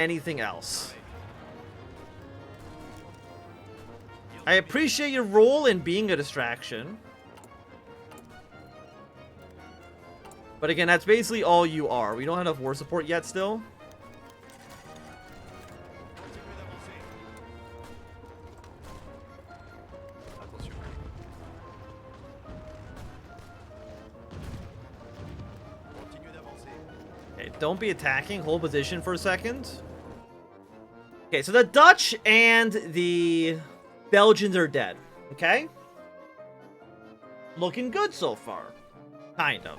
anything else. I appreciate your role in being a distraction. But again, that's basically all you are. We don't have enough war support yet still. Okay, don't be attacking. Hold position for a second. Okay, so the Dutch and the Belgians are dead. Okay? Looking good so far. Kind of.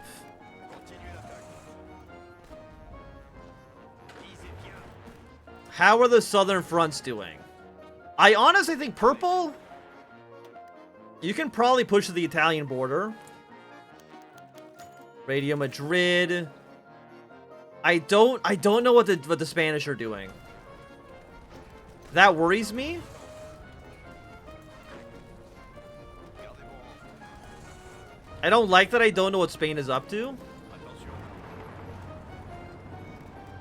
How are the southern fronts doing? I honestly think purple, you can probably push to the Italian border. Radio Madrid. I don't know what the Spanish are doing. That worries me. I don't like that I don't know what Spain is up to.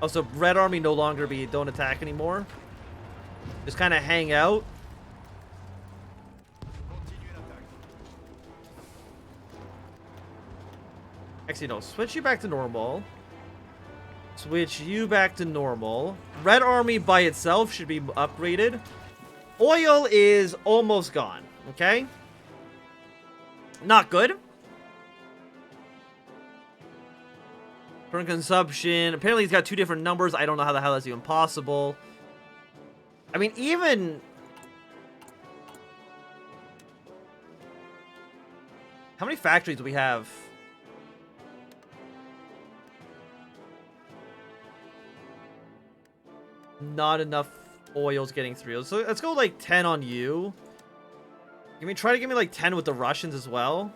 Oh, so Red Army no longer don't attack anymore. Just kind of hang out. Actually, no. Switch you back to normal. Switch you back to normal. Red Army by itself should be upgraded. Oil is almost gone. Okay? Not good. Current consumption. Apparently he's got two different numbers. I don't know how the hell that's even possible. I mean, even... How many factories do we have? Not enough oil's getting through. So let's go like 10 on you. Can we try to give me like 10 with the Russians as well?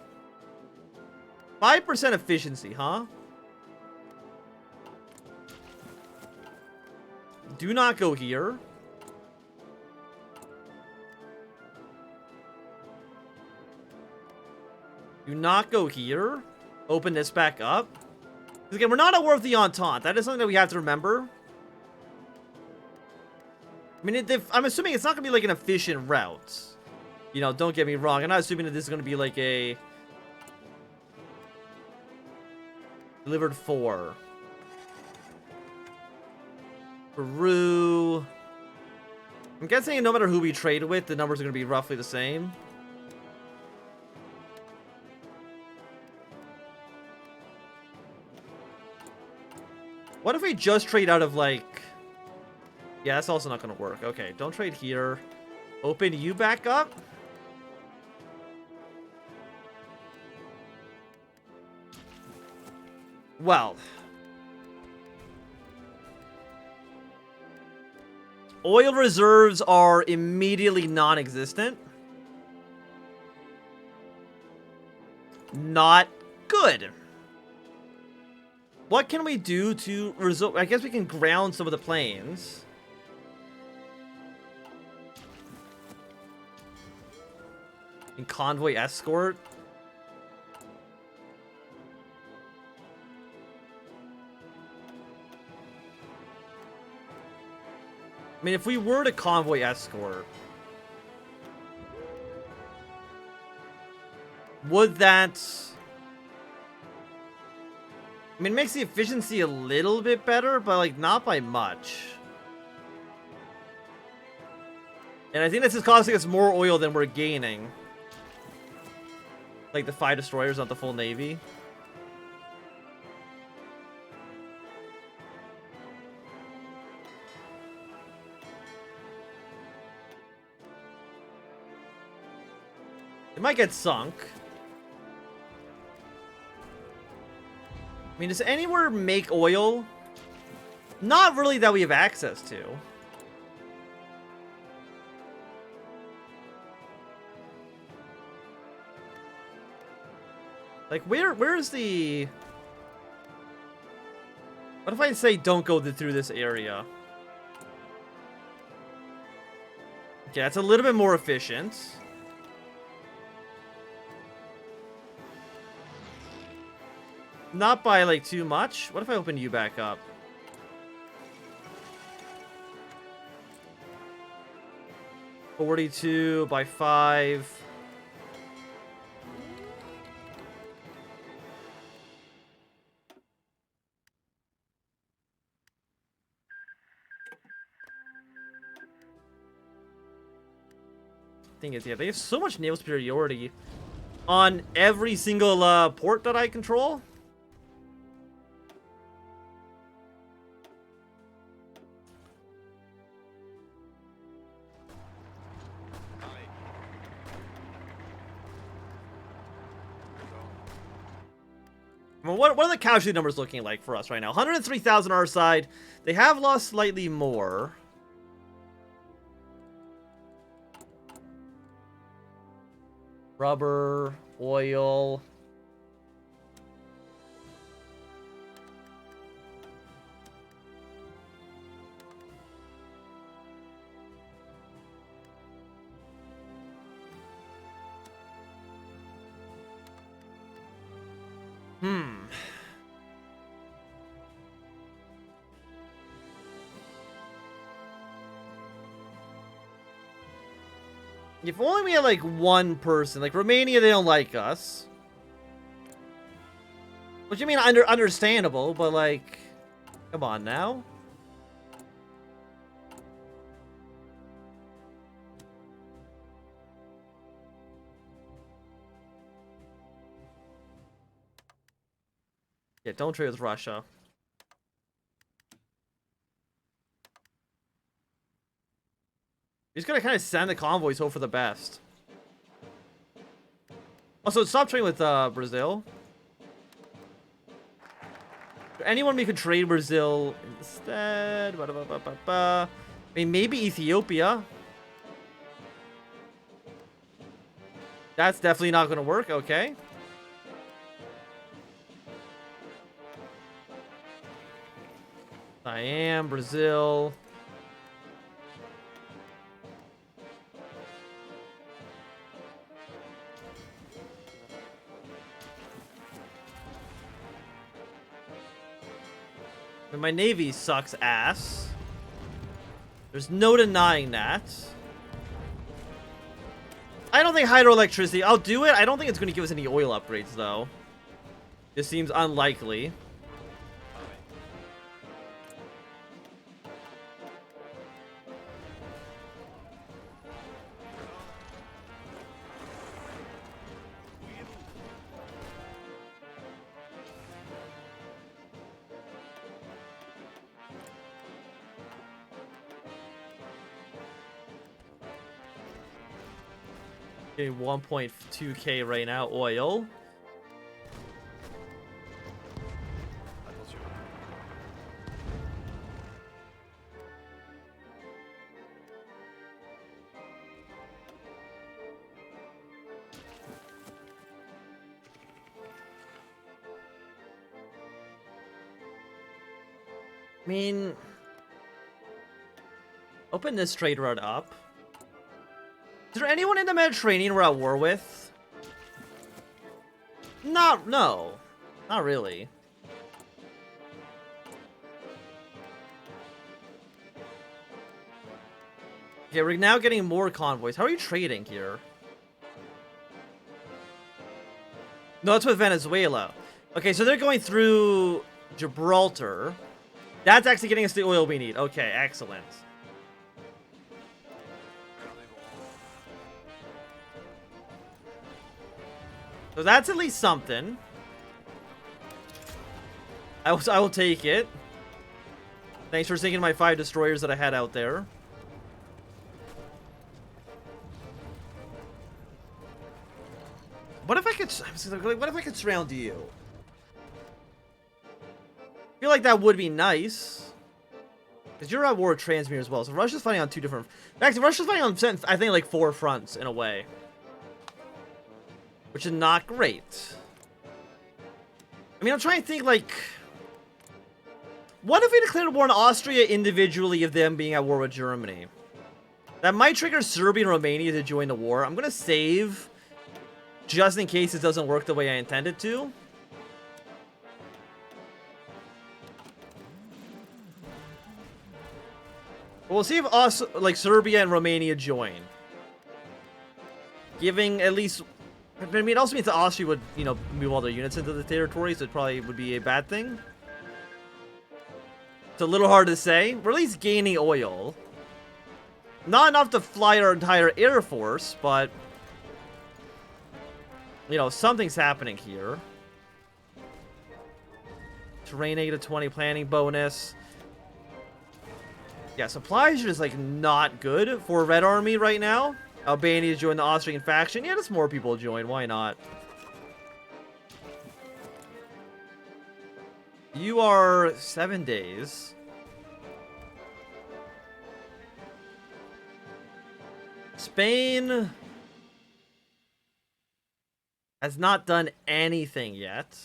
5% efficiency, huh? Do not go here. Do not go here. Open this back up. Because again, we're not at war with the Entente. That is something that we have to remember. I mean, I'm assuming it's not going to be like an efficient route. You know, don't get me wrong. I'm not assuming that this is going to be like a... Delivered 4. Peru. I'm guessing no matter who we trade with, the numbers are going to be roughly the same. What if we just trade out of like... Yeah, that's also not going to work. Okay, don't trade here. Open you back up. Well... Oil reserves are immediately non-existent. Not good. What can we do to resolve? I guess we can ground some of the planes. And convoy escort. I mean, if we were to convoy escort, would that... I mean, it makes the efficiency a little bit better, but, like, not by much. And I think this is costing us more oil than we're gaining. Like the 5 destroyers, not the full navy. It might get sunk. I mean, does anywhere make oil? Not really that we have access to. Like, where's the... What if I say don't go through this area? Okay, that's a little bit more efficient. Not by, like, too much. What if I open you back up? 42 by 5. Thing is, yeah, they have so much naval superiority on every single port that I control. Well, what are the casualty numbers looking like for us right now? 103,000 our side. They have lost slightly more. Rubber, oil. If only we had like one person, like Romania, they don't like us. Which I mean, understandable, but like, come on now. Yeah, don't trade with Russia. He's gonna kind of send the convoys, hope for the best. Also, stop trading with Brazil. Anyone we could trade Brazil instead? I mean, maybe Ethiopia. That's definitely not gonna work. Okay. Siam, Brazil. And my navy sucks ass. There's no denying that. I don't think hydroelectricity. I'll do it. I don't think it's going to give us any oil upgrades, though. This seems unlikely. Okay, 1.2k right now, oil. I mean, open this trade route up. Is there anyone in the Mediterranean we're at war with? No, not really. Okay, we're now getting more convoys. How are you trading here? No, that's with Venezuela. Okay, so they're going through Gibraltar. That's actually getting us the oil we need. Okay, excellent. So that's at least something. I will take it. Thanks for sinking my 5 destroyers that I had out there. What if I could surround you? I feel like that would be nice. Because you're at war with Transmere as well. So Russia's fighting on 2 different... Actually, Russia's fighting on, I think, like 4 fronts in a way. Which is not great. I mean, I'm trying to think, like... What if we declared war on Austria individually of them being at war with Germany? That might trigger Serbia and Romania to join the war. I'm going to save... just in case it doesn't work the way I intended to. We'll see if us, like, Serbia and Romania join. giving at least... I mean, it also means that Austria would, you know, move all their units into the territory, so it probably would be a bad thing. It's a little hard to say. We're at least gaining oil. Not enough to fly our entire air force, but... you know, something's happening here. Terrain -20 planning bonus. Yeah, supplies are just, like, not good for Red Army right now. Albania joined the Austrian faction. Yeah, just more people join. Why not? You are 7 days. Spain has not done anything yet.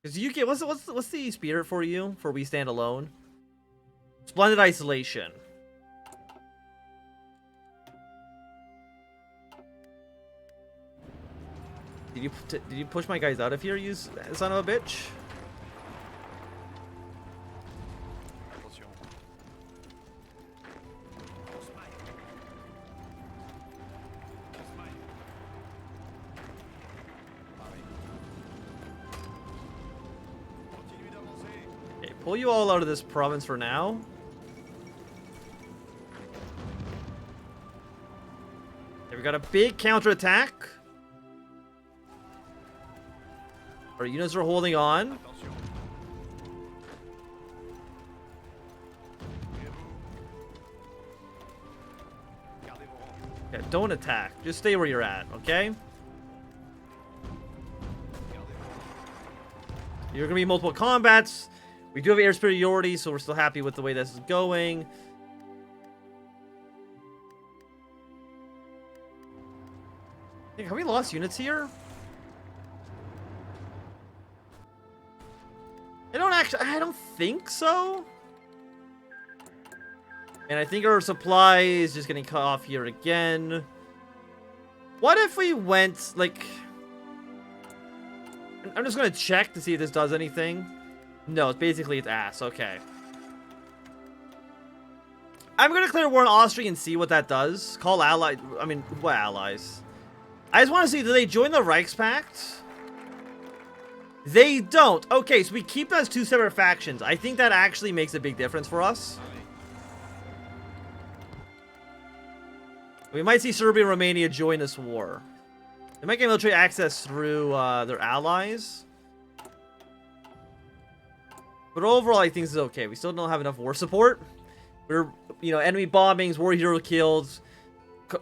Because you get what's the spirit for you for We Stand Alone? Splendid isolation. Did you push my guys out of here, you son of a bitch? Okay, pull you all out of this province for now. Okay, we got a big counterattack. Our units are holding on. Okay, don't attack. Just stay where you're at, okay? You're gonna be multiple combats. We do have air superiority, so we're still happy with the way this is going. Hey, have we lost units here? I don't think so. And I think our supply is just getting cut off here again. What if we went, like... I'm just gonna check to see if this does anything. No, it's ass. Okay. I'm gonna declare war on Austria and see what that does. Call allies. I mean, what allies? I just want to see, do they join the Reichspact? They don't. Okay, so we keep them as two separate factions. I think that actually makes a big difference for us. We might see Serbia and Romania join this war. They might get military access through their allies. But overall, I think this is okay. We still don't have enough war support. We're, you know, enemy bombings, war hero kills,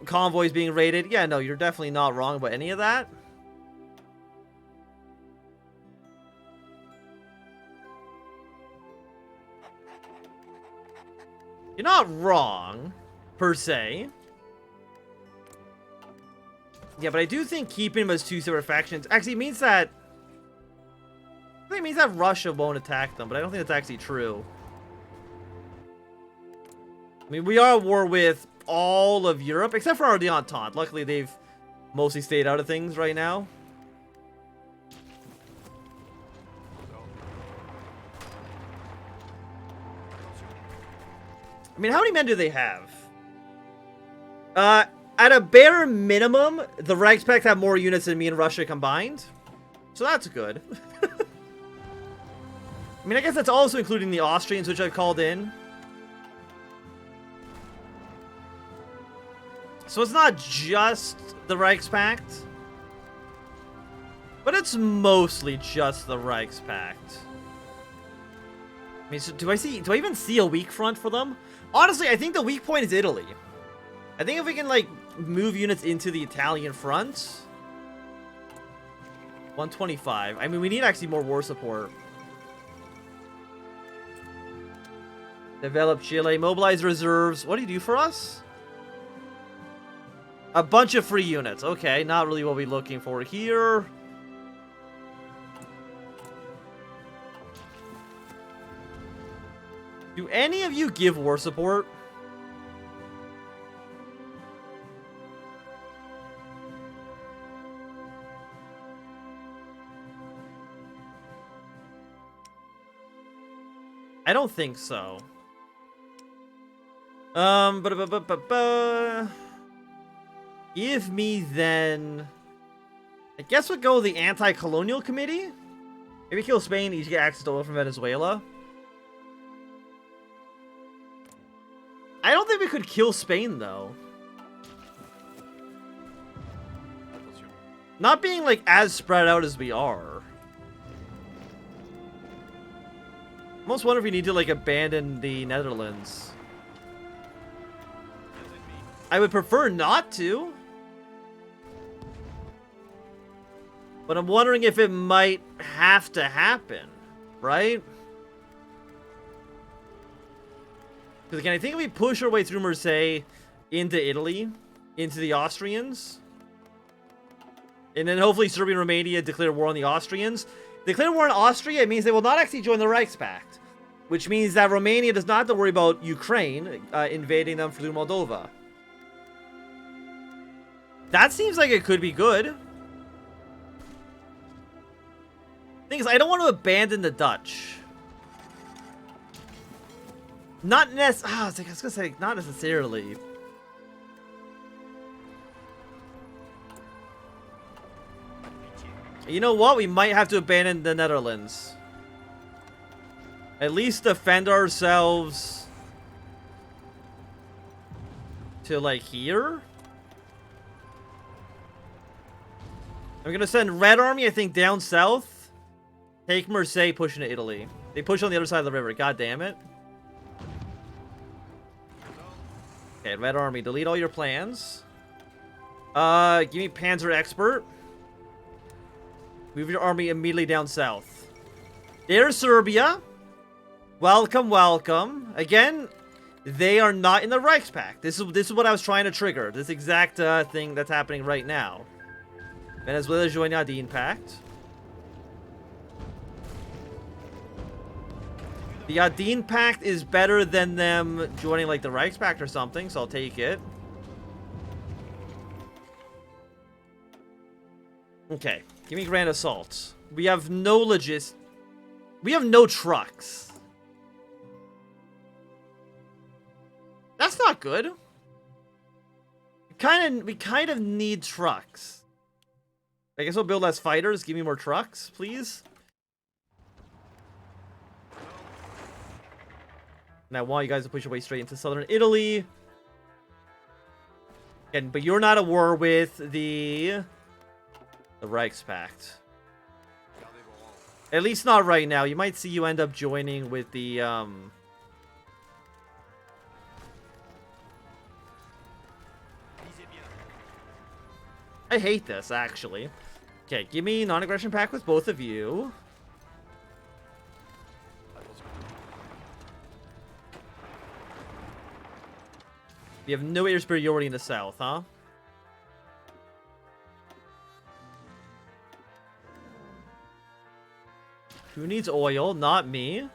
convoys being raided. Yeah, no, you're definitely not wrong about any of that. You're not wrong, per se. Yeah, but I do think keeping them as two separate factions actually means that... I think it means that Russia won't attack them, but I don't think that's actually true. I mean, we are at war with all of Europe, except for the Entente. Luckily, they've mostly stayed out of things right now. I mean, how many men do they have? At a bare minimum, the Reichspakt have more units than me and Russia combined. So that's good. I mean, I guess that's also including the Austrians, which I've called in. So it's not just the Reichspakt. But it's mostly just the Reichspakt. I mean, so do I even see a weak front for them? Honestly, I think the weak point is Italy. I think if we can, like, move units into the Italian front... 125. I mean, we need actually more war support. Develop Chile. Mobilize reserves. What do you do for us? A bunch of free units. Okay, not really what we're looking for here. Do any of you give war support? I don't think so. Give me then... I guess we'll go with the Anti-Colonial Committee. Maybe kill Spain, you get access to oil from Venezuela. I don't think we could kill Spain, though. Not being, like, as spread out as we are. I almost wonder if we need to, like, abandon the Netherlands. I would prefer not to. But I'm wondering if it might have to happen, right? Because again, I think if we push our way through Marseille into Italy, into the Austrians, and then hopefully Serbia and Romania declare war on the Austrians. Declare war on Austria, it means they will not actually join the Reichspakt. Which means that Romania does not have to worry about Ukraine invading them through Moldova. That seems like it could be good. Thing is, I don't want to abandon the Dutch. Not necessarily. I was gonna say, not necessarily. You know what? We might have to abandon the Netherlands. At least defend ourselves to, like, here. I'm gonna send Red Army, I think, down south. Take Marseille, push into Italy. They push on the other side of the river. God damn it. Okay, Red Army, delete all your plans. Give me Panzer Expert. Move your army immediately down south. There's Serbia. Welcome, welcome. Again, they are not in the Reichspakt. This is what I was trying to trigger. This exact thing that's happening right now. Venezuela joined the Adin Pact. The Adin Pact is better than them joining, like, the Reichspakt or something, so I'll take it. Okay, give me Grand Assault. We have no we have no trucks. That's not good. We kind of need trucks. I guess we'll build less fighters. Give me more trucks, please. And I want you guys to push your way straight into southern Italy. And but you're not at war with the Reichspakt. At least not right now. You might see you end up joining with the I hate this, actually. Okay, give me non-aggression pact with both of you. You have no air superiority in the south, huh? Who needs oil? Not me.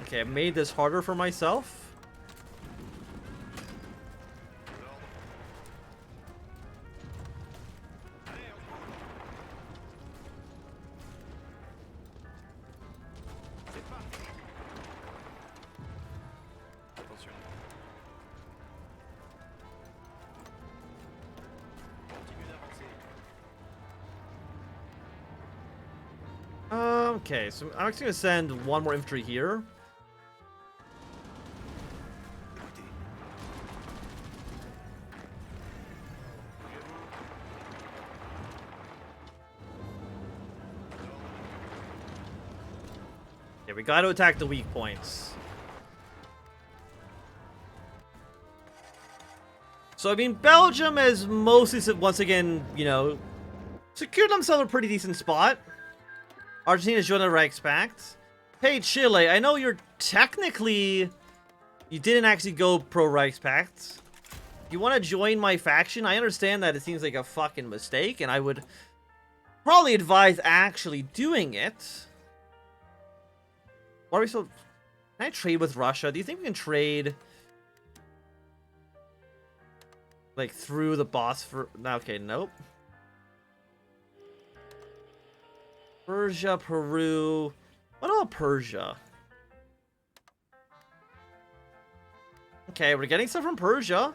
Okay, I made this harder for myself. Okay, so I'm actually gonna send one more infantry here. Yeah, we gotta attack the weak points. So, I mean, Belgium has mostly, once again, you know, secured themselves a pretty decent spot. Argentina's joined the Reichspakt. Hey, Chile, I know you're technically... You didn't actually go pro-Reichspakt. You want to join my faction? I understand that it seems like a fucking mistake, and I would probably advise actually doing it. Why are we so... Can I trade with Russia? Do you think we can trade like through the Bosphorus? Okay, nope. Persia, Peru. What about Persia? Okay, we're getting stuff from Persia.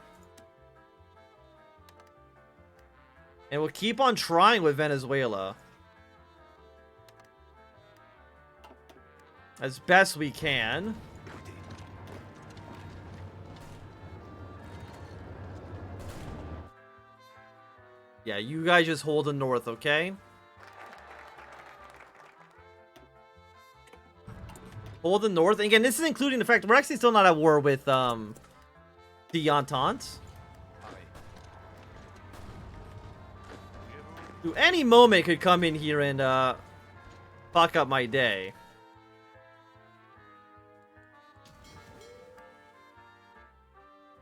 And we'll keep on trying with Venezuela. As best we can. Yeah, you guys just hold the north, okay? Hold the north. And again, this is including the fact we're actually still not at war with the Entente. Who any moment could come in here and fuck up my day.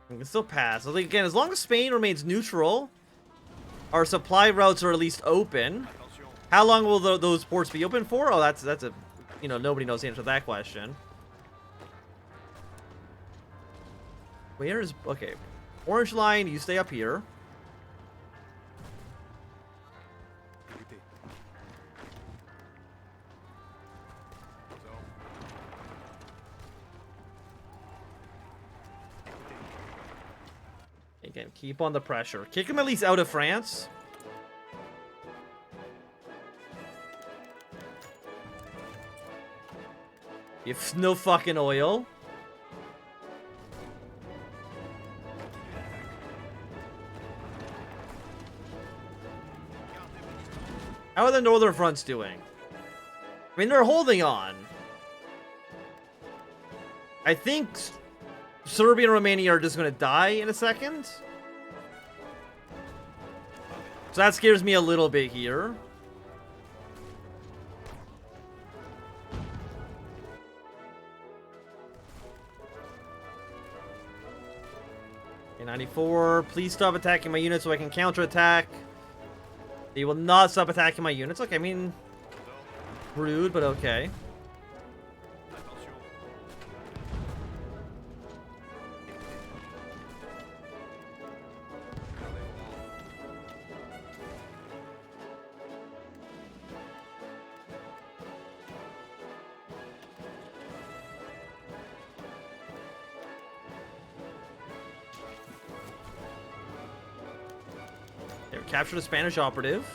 We can still pass. So again, as long as Spain remains neutral, our supply routes are at least open. How long will those ports be open for? Oh, that's a, you know, nobody knows the answer to that question. Where is, okay, orange line, you stay up here. Again, keep on the pressure. Kick him at least out of France. If no fucking oil. How are the northern fronts doing? I mean, they're holding on. I think Serbia and Romania are just going to die in a second. So that scares me a little bit here. Okay, 94. Please stop attacking my units so I can counterattack. They will not stop attacking my units. Okay, I mean, rude, but okay. Capture the Spanish operative.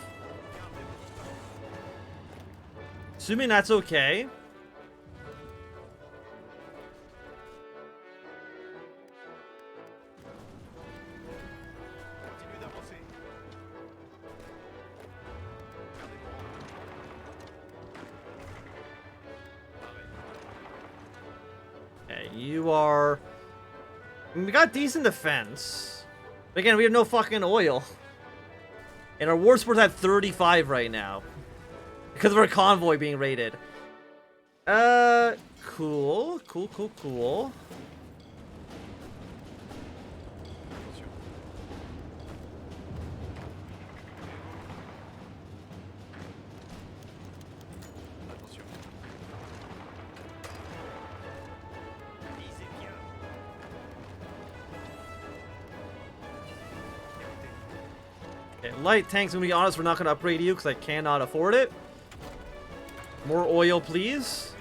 Assuming that's okay. Okay, you are... I mean, we got decent defense. But again, we have no fucking oil. And our war sport's at 35 right now. Because of our convoy being raided. Cool. Cool. Okay, light tanks, I'm gonna be honest, we're not gonna upgrade you because I cannot afford it. More oil, please.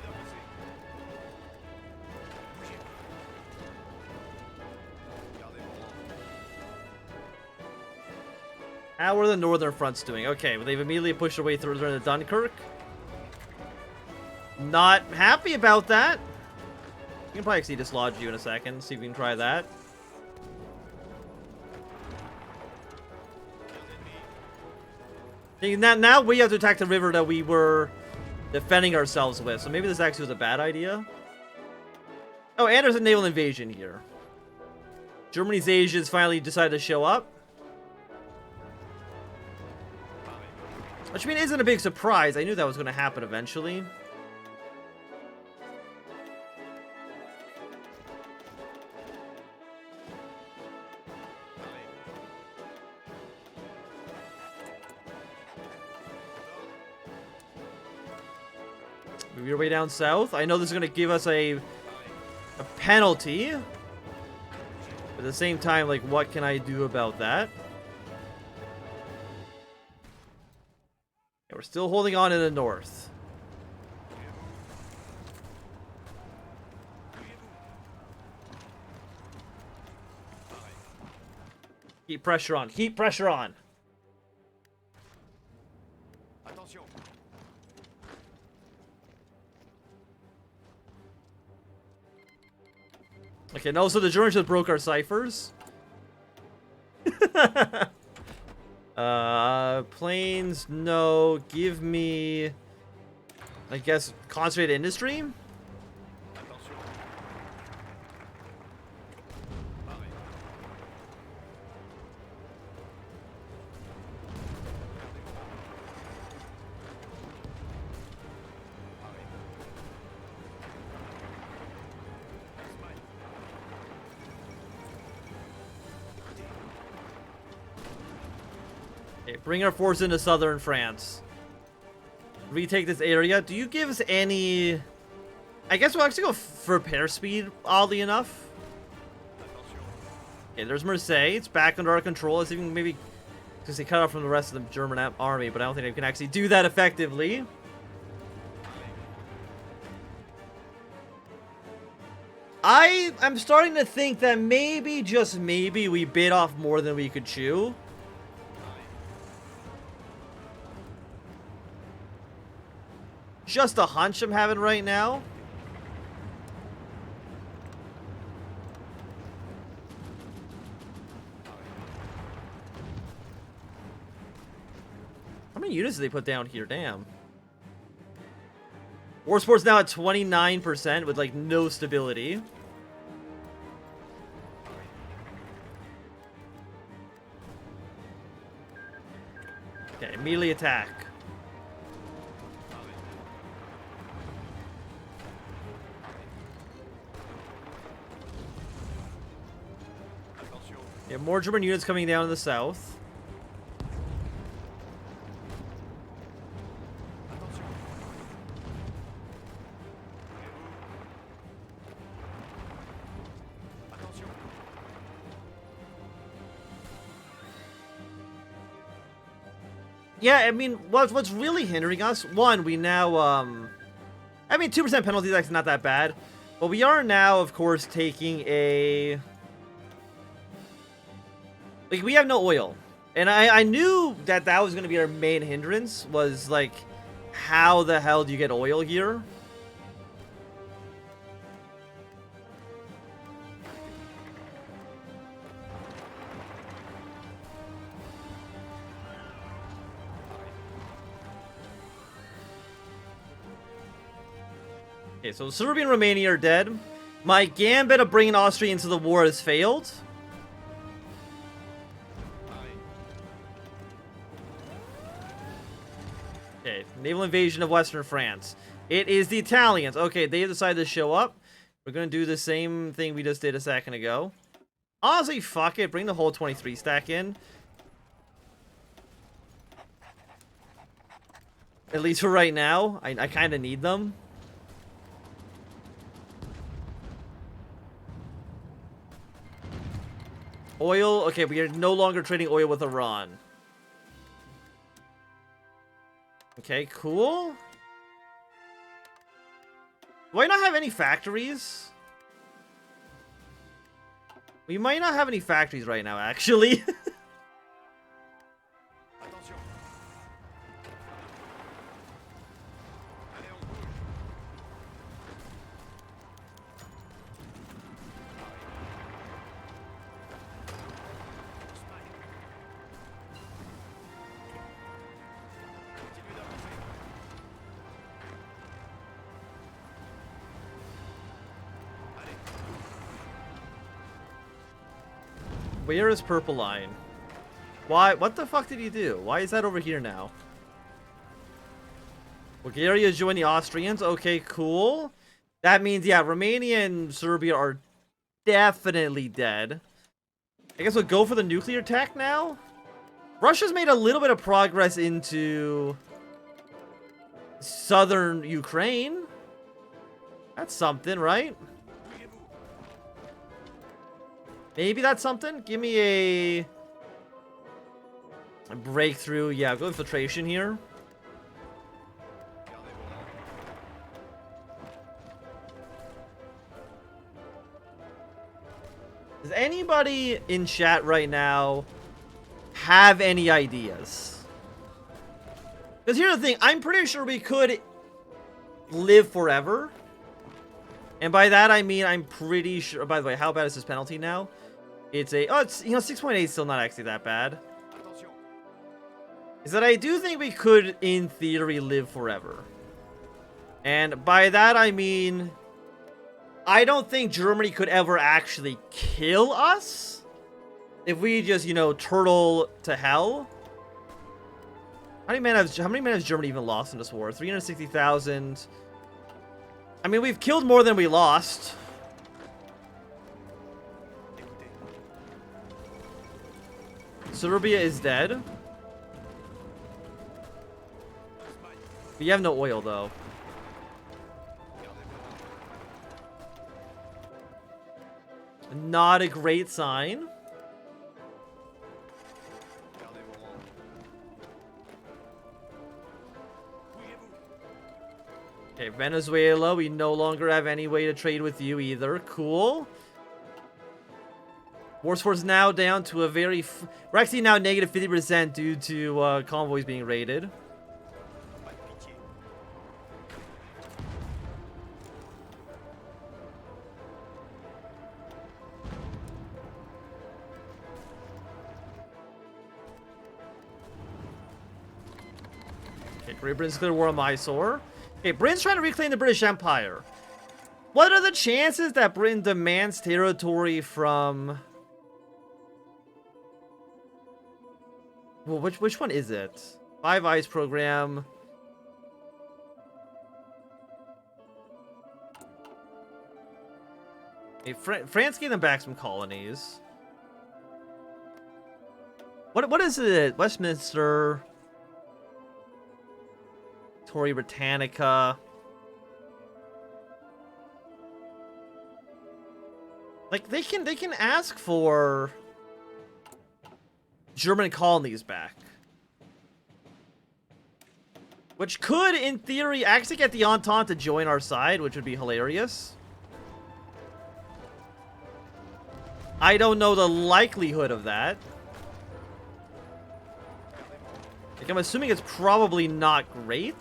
How are the northern fronts doing? Okay, well, they've immediately pushed their way through to Dunkirk. Not happy about that. You can probably actually dislodge you in a second. See if we can try that. Now we have to attack the river that we were defending ourselves with. So maybe this actually was a bad idea. Oh, and there's a naval invasion here. Germany's Asians finally decided to show up. Which, I mean, isn't a big surprise. I knew that was going to happen eventually. Move your way down south. I know this is going to give us a a penalty. At the same time, like, what can I do about that? Yeah, we're still holding on in the north. Keep pressure on. Keep pressure on. Okay, no, so the Germans just broke our ciphers. Planes, no. Give me, I guess, concentrated industry? Bring our force into southern France. Retake this area. Do you give us any... I guess we'll actually go for repair speed, oddly enough. Okay, there's Marseille. It's back under our control. It's even maybe... because they cut off from the rest of the German army, but I don't think they can actually do that effectively. I'm starting to think that maybe, just maybe, we bit off more than we could chew. Just a hunch I'm having right now. How many units did they put down here? Damn. War sport's now at 29% with like no stability. Okay, immediately attack. Yeah, more German units coming down in the south. Yeah, I mean, what's really hindering us? One, we now, I mean, 2% penalty, that's not that bad. But we are now, of course, taking a... like, we have no oil. And I knew that that was going to be our main hindrance, was, like, how the hell do you get oil here? Okay, so Serbia and Romania are dead. My gambit of bringing Austria into the war has failed. Okay, naval invasion of Western France. It is the Italians. Okay, they decided to show up. We're going to do the same thing we just did a second ago. Honestly, fuck it. Bring the whole 23 stack in. At least for right now. I kind of need them. Oil. Okay, we are no longer trading oil with Iran. Okay, cool. Do I not have any factories? We might not have any factories right now, actually. Where is Purple Line? Why? What the fuck did he do? Why is that over here now? Bulgaria joined the Austrians. Okay, cool. That means, yeah, Romania and Serbia are definitely dead. I guess we'll go for the nuclear tech now. Russia's made a little bit of progress into southern Ukraine. That's something, right? Maybe that's something? Give me a breakthrough. Yeah, go infiltration here. Does anybody in chat right now have any ideas? Because here's the thing, I'm pretty sure we could live forever. And by that I mean I'm pretty sure. By the way, how bad is this penalty now? It's a 6.8 is still not actually that bad. Is that I do think we could in theory live forever. And by that I mean I don't think Germany could ever actually kill us if we just, turtle to hell. How many men has Germany even lost in this war? 360,000. I mean, we've killed more than we lost. Serbia is dead. We have no oil, though. Not a great sign. Okay, Venezuela, we no longer have any way to trade with you either. Cool. War score is now down to a very... We're actually now negative 50% due to convoys being raided. Okay, Great Britain's declared war on Mysore. Okay, Britain's trying to reclaim the British Empire. What are the chances that Britain demands territory from... Well, which one is it? Five Eyes program. Okay, France gave them back some colonies. What is it? Westminster... Tory Britannica. Like they can ask for German colonies back. Which could, in theory, actually get the Entente to join our side, which would be hilarious. I don't know the likelihood of that. Like, I'm assuming it's probably not great.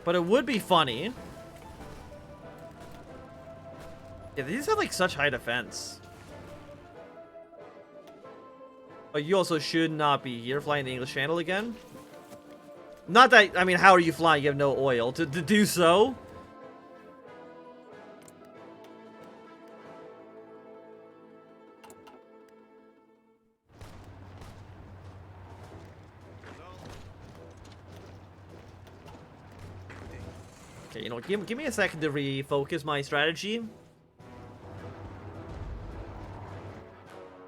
But it would be funny. Yeah, these have like such high defense. But you also should not be here flying the English Channel again. Not that, I mean, how are you flying? You have no oil to do so. Okay, give me a second to refocus my strategy.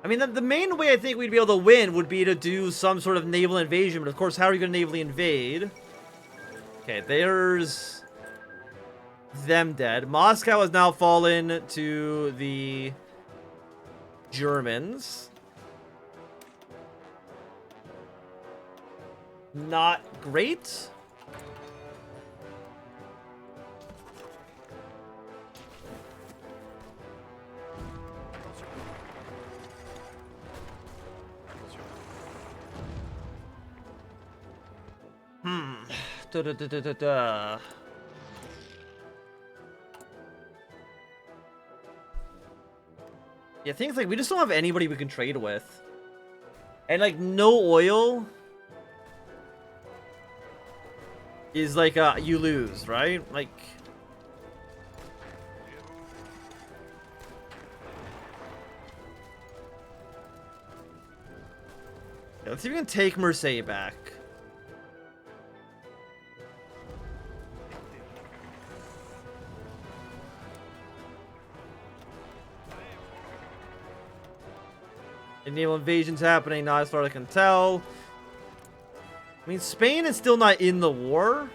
I mean, the main way I think we'd be able to win would be to do some sort of naval invasion, but of course, how are you going to navally invade? Okay, there's them dead. Moscow has now fallen to the Germans. Not great. Yeah, things like we just don't have anybody we can trade with. And like no oil is like you lose, right? Like yeah, let's see if we can take Marseille back. Naval invasion's happening, not as far as I can tell. I mean, Spain is still not in the war.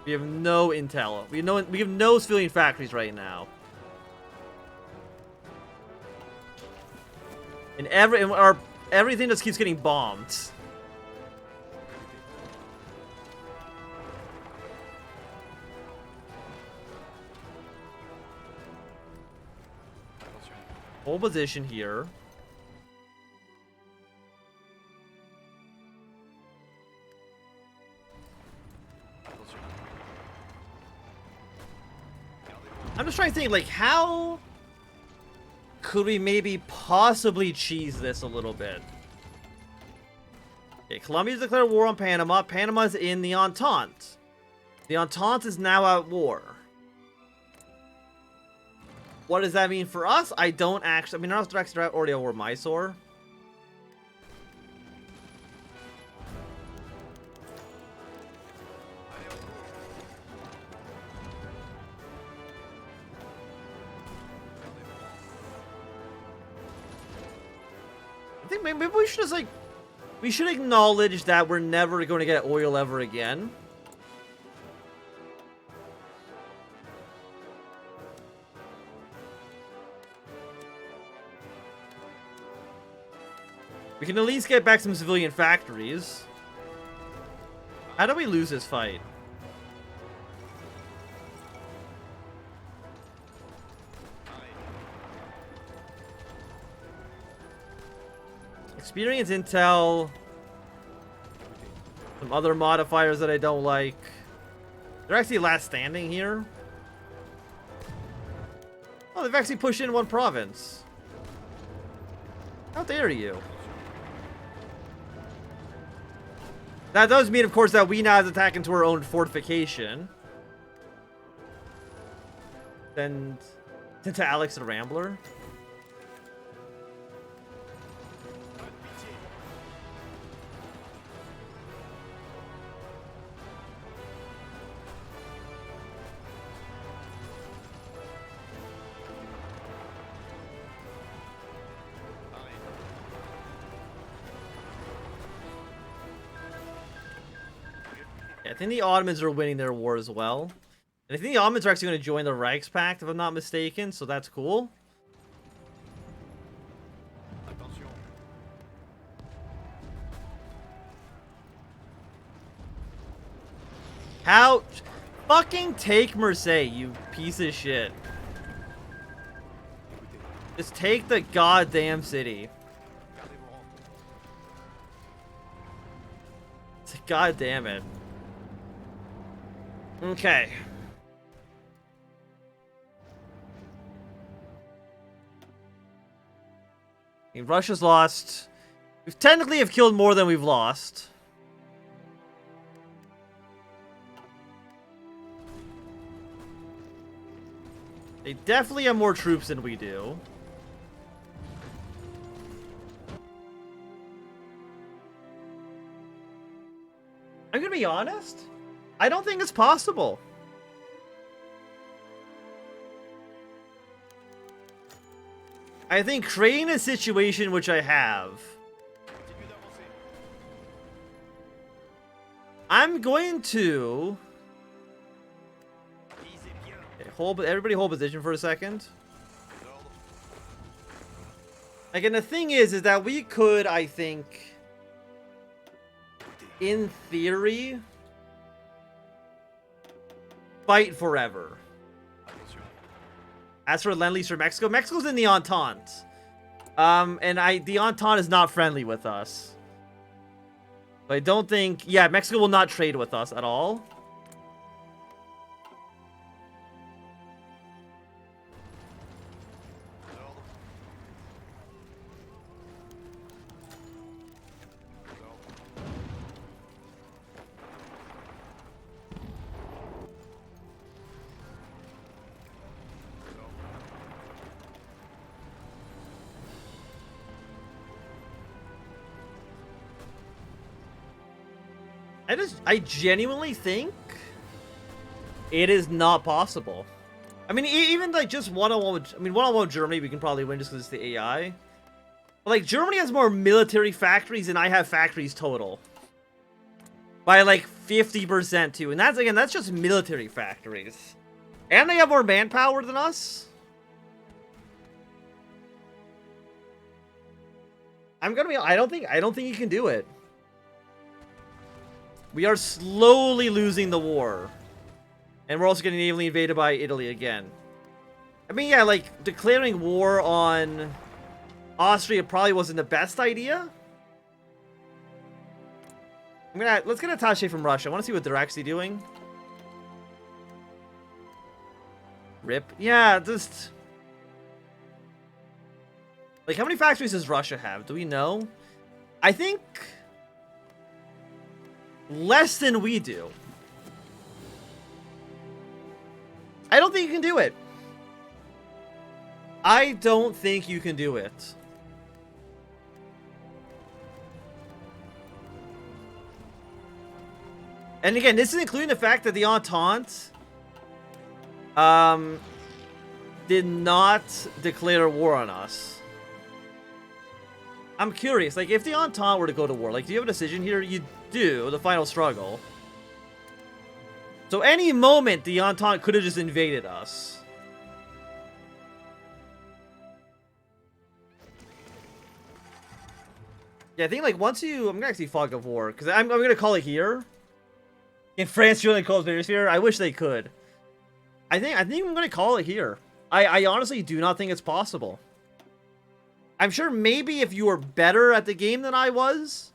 We have no intel. We have no civilian factories right now. And everything just keeps getting bombed. Whole position here. I'm just trying to think, like, how could we maybe possibly cheese this a little bit? Okay, Colombia's declared war on Panama. Panama's in the Entente. The Entente is now at war. What does that mean for us? I don't actually... I mean, our directs are already at war with Mysore. I think maybe we should just, like... We should acknowledge that we're never going to get oil ever again. We can at least get back some civilian factories. How do we lose this fight? Experience intel. Some other modifiers that I don't like. They're actually last standing here. Oh, they've actually pushed in one province. How dare you? That does mean, of course, that we now have to attack into our own fortification. Then to Alex the Rambler. I think the Ottomans are winning their war as well. And I think the Ottomans are actually going to join the Reichspakt, if I'm not mistaken, so that's cool. How? Fucking take Marseille, you piece of shit. Just take the goddamn city. God damn it. Okay. I mean, Russia's lost. We technically have killed more than we've lost. They definitely have more troops than we do. I'm gonna be honest. I don't think it's possible. I think creating a situation which I have, I'm going to everybody hold position for a second. Again, the thing is that we could, I think, in theory, fight forever. As for Lend-Lease for Mexico, Mexico's in the Entente. And the Entente is not friendly with us. But I don't think... Yeah, Mexico will not trade with us at all. I genuinely think it is not possible. I mean, even like just one-on-one with, one-on-one with Germany, we can probably win just because it's the AI. Like, Germany has more military factories than I have factories total. By, like, 50% too. And that's, again, that's just military factories. And they have more manpower than us. I'm gonna be, I don't think you can do it. We are slowly losing the war. And we're also getting naval invaded by Italy again. I mean, yeah, like, declaring war on Austria probably wasn't the best idea. Let's get an attaché from Russia. I want to see what they're actually doing. Rip. Yeah, just... Like, how many factories does Russia have? Do we know? I think... less than we do. I don't think you can do it. I don't think you can do it. And again, this is including the fact that the Entente did not declare war on us. I'm curious, like, if the Entente were to go to war, like, do you have a decision here? You do, the final struggle. So any moment, the Entente could have just invaded us. Yeah, I think, like, once you... I'm gonna actually fog of war, because I'm gonna call it here. In France, you only call it here. I wish they could. I think I'm gonna call it here. I honestly do not think it's possible. I'm sure maybe if you were better at the game than I was.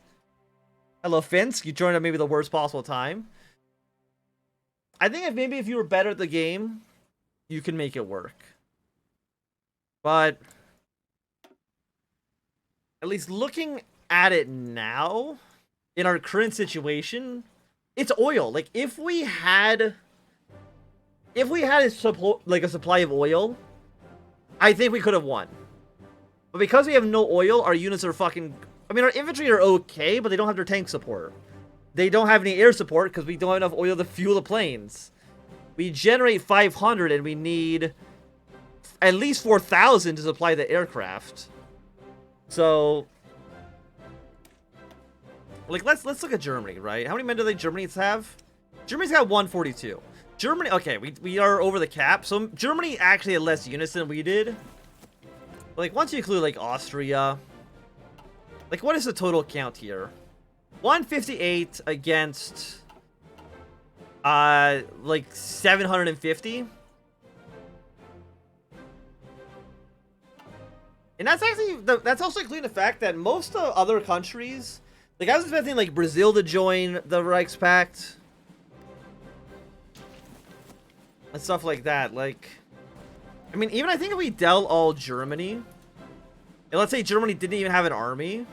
Hello, Finsk. You joined at maybe the worst possible time. I think maybe if you were better at the game, you can make it work. But at least looking at it now, in our current situation, it's oil. Like, if we had a supply of oil, I think we could have won. But because we have no oil, our units are fucking... I mean, our infantry are okay, but they don't have their tank support. They don't have any air support because we don't have enough oil to fuel the planes. We generate 500 and we need at least 4,000 to supply the aircraft. So... like, let's look at Germany, right? How many men do Germany's have? Germany's got 142. Germany, okay, we are over the cap. So Germany actually had less units than we did. But, like, once you include, like, Austria, like, what is the total count here? 158 against, like, 750. And that's actually, that's also including the fact that most of other countries, like, I was expecting, like, Brazil to join the Reichspakt. And stuff like that, like... I mean, even I think if we dealt all Germany... and let's say Germany didn't even have an army...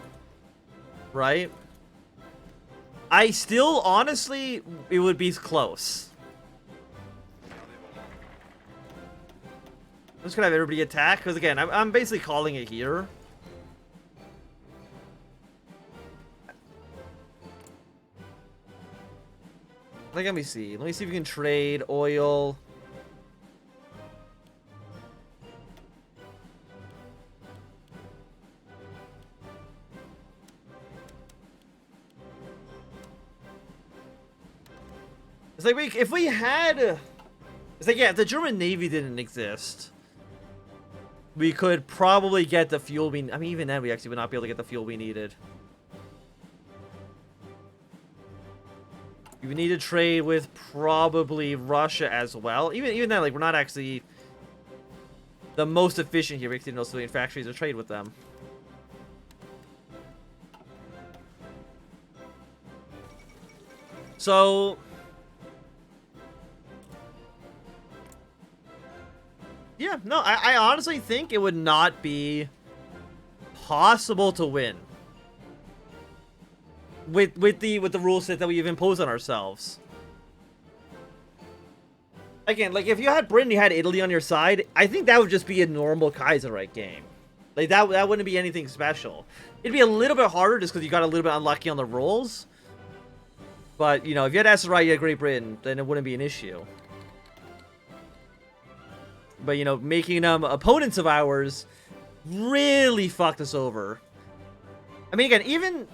right? I still, honestly, it would be close. I'm just gonna have everybody attack, because again, I'm basically calling it here. Like, let me see if we can trade oil. It's like if we had, it's like, yeah, if the German Navy didn't exist, we could probably get the fuel we, I mean, even then we actually would not be able to get the fuel we needed. We would need to trade with probably Russia as well. Even then, like, we're not actually the most efficient here. We actually no civilian factories to trade with them. So... yeah, no, I honestly think it would not be possible to win with the rule set that we've imposed on ourselves. Again, like, if you had Britain, you had Italy on your side, I think that would just be a normal Kaiserreich game. Like, that wouldn't be anything special. It'd be a little bit harder just because you got a little bit unlucky on the rolls. But, you know, if you had Escalating, you had Great Britain, then it wouldn't be an issue. But, you know, making them opponents of ours really fucked us over. I mean, again, even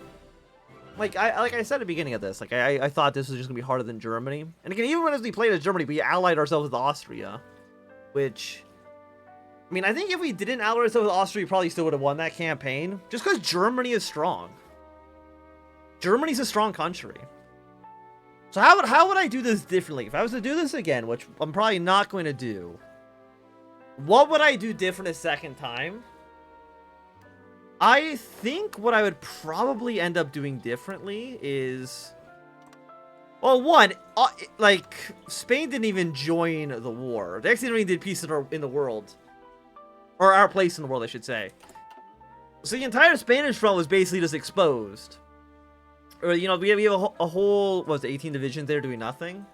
like I said at the beginning of this, like I thought this was just gonna be harder than Germany. And again, even when we played as Germany, we allied ourselves with Austria, which, I mean, I think if we didn't ally ourselves with Austria, we probably still would have won that campaign, just because Germany is strong. Germany's a strong country. So how would I do this differently? If I was to do this again, which I'm probably not going to do, what would I do different a second time? I think what I would probably end up doing differently is, well, one, like, Spain didn't even join the war. They actually did peace in the world. Or our place in the world, I should say. So the entire Spanish front was basically just exposed. Or, you know, we have a whole, what was it, 18 divisions there doing nothing?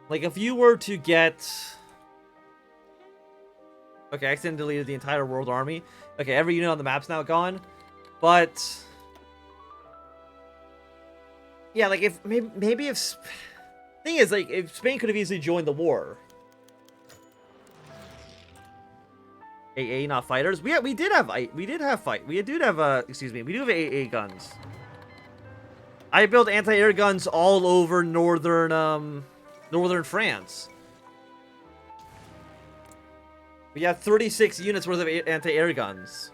Like, if you were to get... Okay, I accidentally deleted the entire world army. Okay, every unit on the map's now gone. But... yeah, like, if... Maybe if... Thing is, like, if Spain could have easily joined the war. AA, not fighters. We do have AA guns. I built anti-air guns all over northern France. We have 36 units worth of anti-air guns.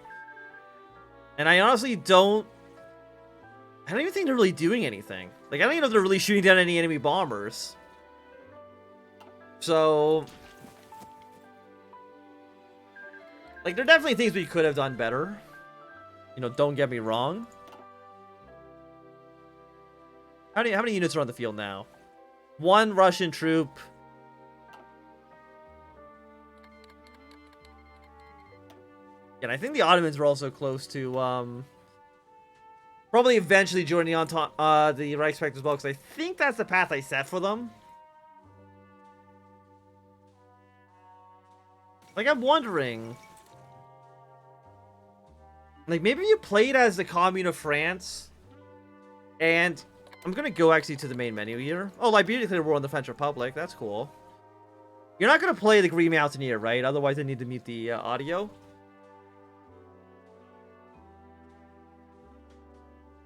And I honestly don't even think they're really doing anything. Like, I don't even know if they're really shooting down any enemy bombers. So, like, there are definitely things we could have done better. You know, don't get me wrong. How many units are on the field now? One Russian troop. And I think the Ottomans were also close to probably eventually joining the Reichspakt as well, because I think that's the path I set for them. Like, I'm wondering, like, maybe you played as the Commune of France, and I'm gonna go actually to the main menu here. Oh, Liberia declared war on the French Republic. That's cool. You're not gonna play the Green Mountaineer, right? Otherwise, I need to mute the audio.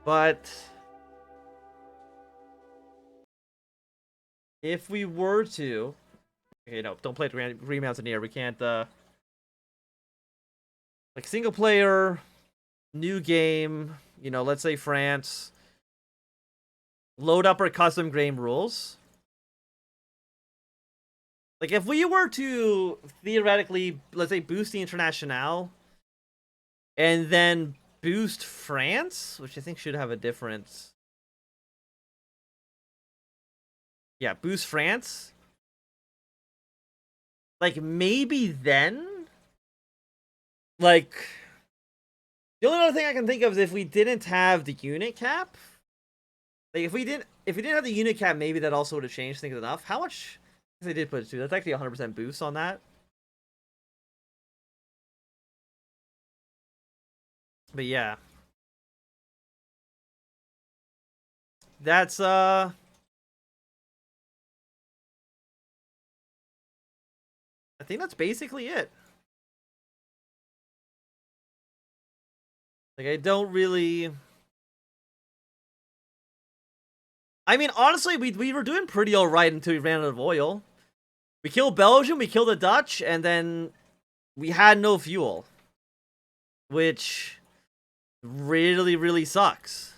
But if we were to... Okay, no, don't play the Green Mountaineer. We can't, like, single player, new game, you know, let's say France. Load up our custom game rules. Like, if we were to theoretically, let's say, boost the Internationale, and then boost France, which I think should have a different... Yeah, boost France. Like, maybe then? Like, the only other thing I can think of is if we didn't have the unit cap. Like, if we didn't have the unit cap, maybe that also would have changed things enough. How much? They did put it to. That's actually 100% boost on that. But yeah. That's, I think that's basically it. Like, I don't really... I mean, honestly, we were doing pretty alright until we ran out of oil. We killed Belgium, we killed the Dutch, and then we had no fuel. Which really, really sucks.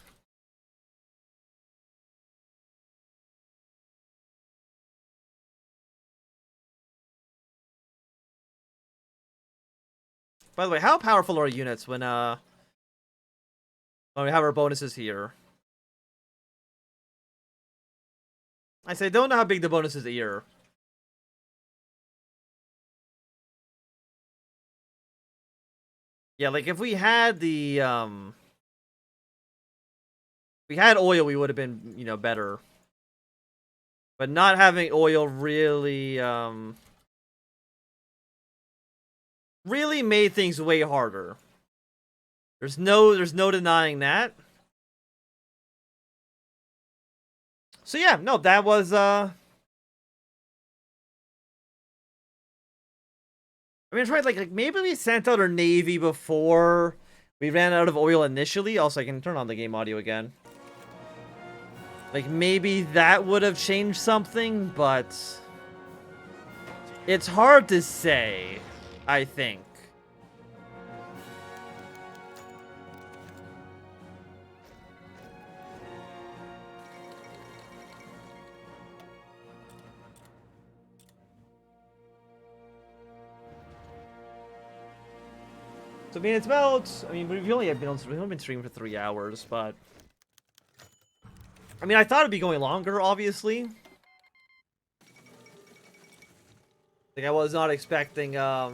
By the way, how powerful are units when we have our bonuses here? I say, don't know how big the bonuses are here. Yeah, like, if we had the, we had oil, we would have been, you know, better. But not having oil really, really made things way harder. There's no denying that. So yeah, no, that was, I mean, it's right, like maybe we sent out our navy before We ran out of oil initially. Also, I can turn on the game audio again. Like, maybe that would have changed something, but it's hard to say, I think. So, I mean, it's about... I mean, we've only been streaming for 3 hours, but... I mean, I thought it'd be going longer, obviously. Like, I was not expecting, I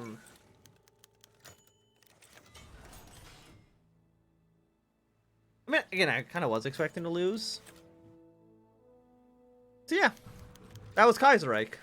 mean, again, I kind of was expecting to lose. So, yeah. That was Kaiserreich.